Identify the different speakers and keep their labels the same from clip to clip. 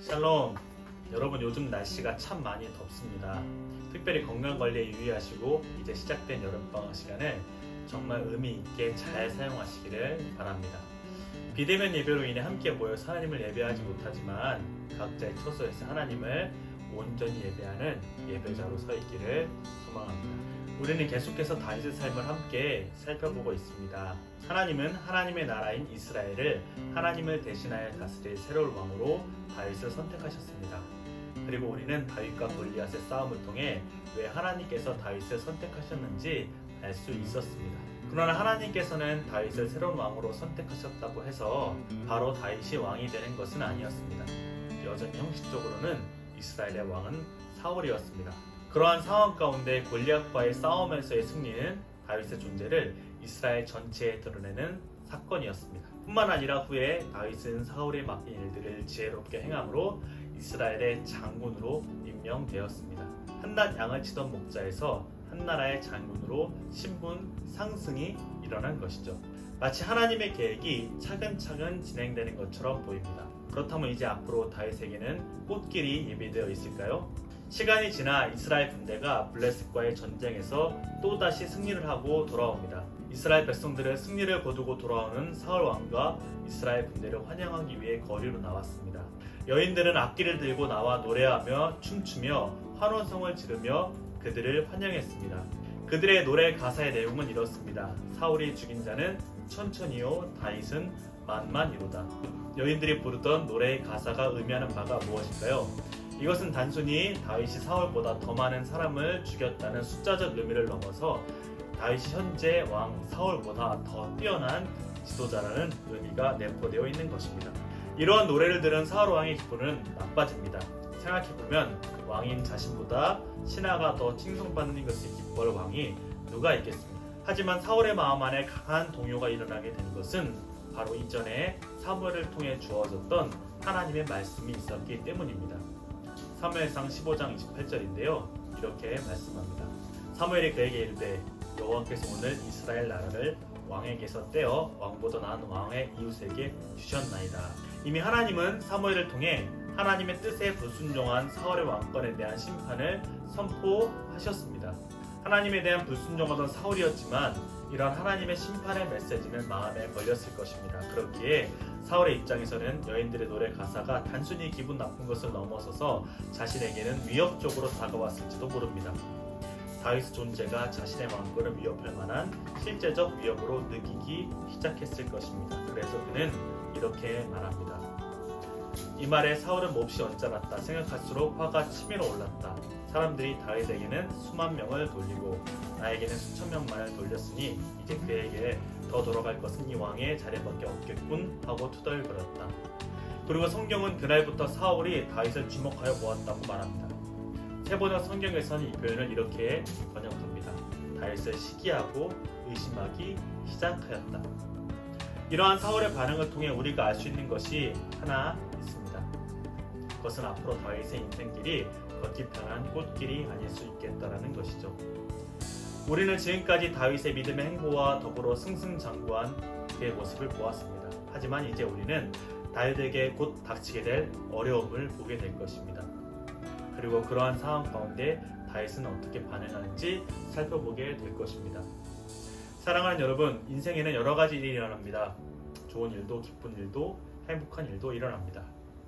Speaker 1: 샬롬. 여러분, 요즘 날씨가 참 많이 덥습니다. 특별히 건강관리에 유의하시고 이제 시작된 여름방학 시간을 정말 의미 있게 잘 사용하시기를 바랍니다. 비대면 예배로 인해 함께 모여서 하나님을 예배하지 못하지만 각자의 처소에서 하나님을 온전히 예배하는 예배자로 서 있기를 소망합니다. 우리는 계속해서 다윗의 삶을 함께 살펴보고 있습니다. 하나님은 하나님의 나라인 이스라엘을 하나님을 대신하여 다스릴 새로운 왕으로 다윗을 선택하셨습니다. 그리고 우리는 다윗과 골리앗의 싸움을 통해 왜 하나님께서 다윗을 선택하셨는지 알 수 있었습니다. 그러나 하나님께서는 다윗을 새로운 왕으로 선택하셨다고 해서 바로 다윗이 왕이 되는 것은 아니었습니다. 여전히 형식적으로는 이스라엘의 왕은 사울이었습니다. 그러한 상황 가운데 골리앗과의 싸움에서의 승리는 다윗의 존재를 이스라엘 전체에 드러내는 사건이었습니다. 뿐만 아니라 후에 다윗은 사울에 맡긴 일들을 지혜롭게 행함으로 이스라엘의 장군으로 임명되었습니다. 한낱 양을 치던 목자에서 한나라의 장군으로 신분 상승이 일어난 것이죠. 마치 하나님의 계획이 차근차근 진행되는 것처럼 보입니다. 그렇다면 이제 앞으로 다윗에게는 꽃길이 예비되어 있을까요? 시간이 지나 이스라엘 군대가 블레셋과의 전쟁에서 또다시 승리를 하고 돌아옵니다. 이스라엘 백성들은 승리를 거두고 돌아오는 사울 왕과 이스라엘 군대를 환영하기 위해 거리로 나왔습니다. 여인들은 악기를 들고 나와 노래하며 춤추며 환호성을 지르며 그들을 환영했습니다. 그들의 노래 가사의 내용은 이렇습니다. 사울이 죽인 자는 천천히요, 다윗은 만만이로다. 여인들이 부르던 노래의 가사가 의미하는 바가 무엇일까요? 이것은 단순히 다윗이 사울보다 더 많은 사람을 죽였다는 숫자적 의미를 넘어서 다윗이 현재 왕 사울보다 더 뛰어난 지도자라는 의미가 내포되어 있는 것입니다. 이러한 노래를 들은 사울 왕의 기분은 나빠집니다. 생각해보면 왕인 자신보다 신하가 더 칭송받는 것을 기뻐할 왕이 누가 있겠습니까? 하지만 사울의 마음 안에 강한 동요가 일어나게 된 것은 바로 이전에 사무엘을 통해 주어졌던 하나님의 말씀이 있었기 때문입니다. 사무엘상 15장 28절인데요. 이렇게 말씀합니다. 사무엘이 그에게 이르되 여호와께서 오늘 이스라엘 나라를 왕에게서 떼어 왕보다 나은 왕의 이웃에게 주셨나이다. 이미 하나님은 사무엘을 통해 하나님의 뜻에 불순종한 사울의 왕권에 대한 심판을 선포하셨습니다. 하나님에 대한 불순종하던 사울이었지만 이런 하나님의 심판의 메시지는 마음에 걸렸을 것입니다. 그렇기에 사울의 입장에서는 여인들의 노래 가사가 단순히 기분 나쁜 것을 넘어서서 자신에게는 위협적으로 다가왔을지도 모릅니다. 다윗의 존재가 자신의 왕권을 위협할 만한 실제적 위협으로 느끼기 시작했을 것입니다. 그래서 그는 이렇게 말합니다. 이 말에 사울은 몹시 언짢았다. 생각할수록 화가 치밀어 올랐다. 사람들이 다윗에게는 수만 명을 돌리고 나에게는 수천 명만을 돌렸으니 이제 그에게 더 돌아갈 것은 이 왕의 자리밖에 없겠군 하고 투덜거렸다. 그리고 성경은 그날부터 사울이 다윗을 주목하여 보았다고 말합니다. 세번역 성경에서는 이 표현을 이렇게 번역합니다. 다윗을 시기하고 의심하기 시작하였다. 이러한 사울의 반응을 통해 우리가 알 수 있는 것이 하나 있습니다. 그것은 앞으로 다윗의 인생길이 걷기 편한 꽃길이 아닐 수 있겠다라는 것이죠. 우리는 지금까지 다윗의 믿음의 행보와 더불어 승승장구한 그의 모습을 보았습니다. 하지만 이제 우리는 다윗에게 곧 닥치게 될 어려움을 보게 될 것입니다. 그리고 그러한 상황 가운데 다윗은 어떻게 반응하는지 살펴보게 될 것입니다. 사랑하는 여러분, 인생에는 여러 가지 일이 일어납니다. 좋은 일도 기쁜 일도 행복한 일도 일어납니다.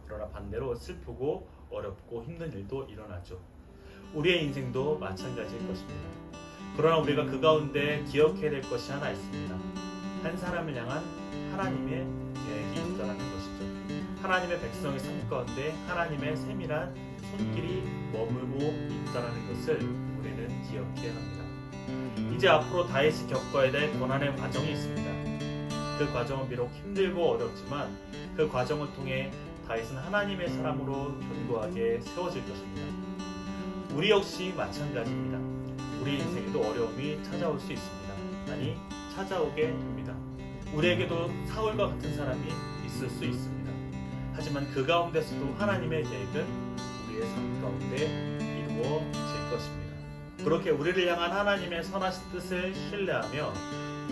Speaker 1: 그러나 반대로 슬프고 어렵고 힘든 일도 일어나죠. 우리의 인생도 마찬가지일 것입니다. 그러나 우리가 그 가운데 기억해야 될 것이 하나 있습니다. 한 사람을 향한 하나님의 계획이 있다는 것이죠. 하나님의 백성의 삶 가운데 하나님의 세밀한 손길이 머물고 있다는 것을 우리는 기억해야 합니다. 이제 앞으로 다윗이 겪어야 될 고난의 과정이 있습니다. 그 과정은 비록 힘들고 어렵지만 그 과정을 통해 다윗은 하나님의 사람으로 견고하게 세워질 것입니다. 우리 역시 마찬가지입니다. 우리 인생에도 어려움이 찾아올 수 있습니다. 아니, 찾아오게 됩니다. 우리에게도 사울과 같은 사람이 있을 수 있습니다. 하지만 그 가운데서도 하나님의 계획은 우리의 삶 가운데 이루어질 것입니다. 그렇게 우리를 향한 하나님의 선하신 뜻을 신뢰하며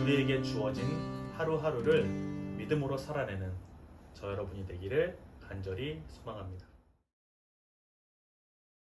Speaker 1: 우리에게 주어진 하루하루를 믿음으로 살아내는 저 여러분이 되기를 간절히 소망합니다.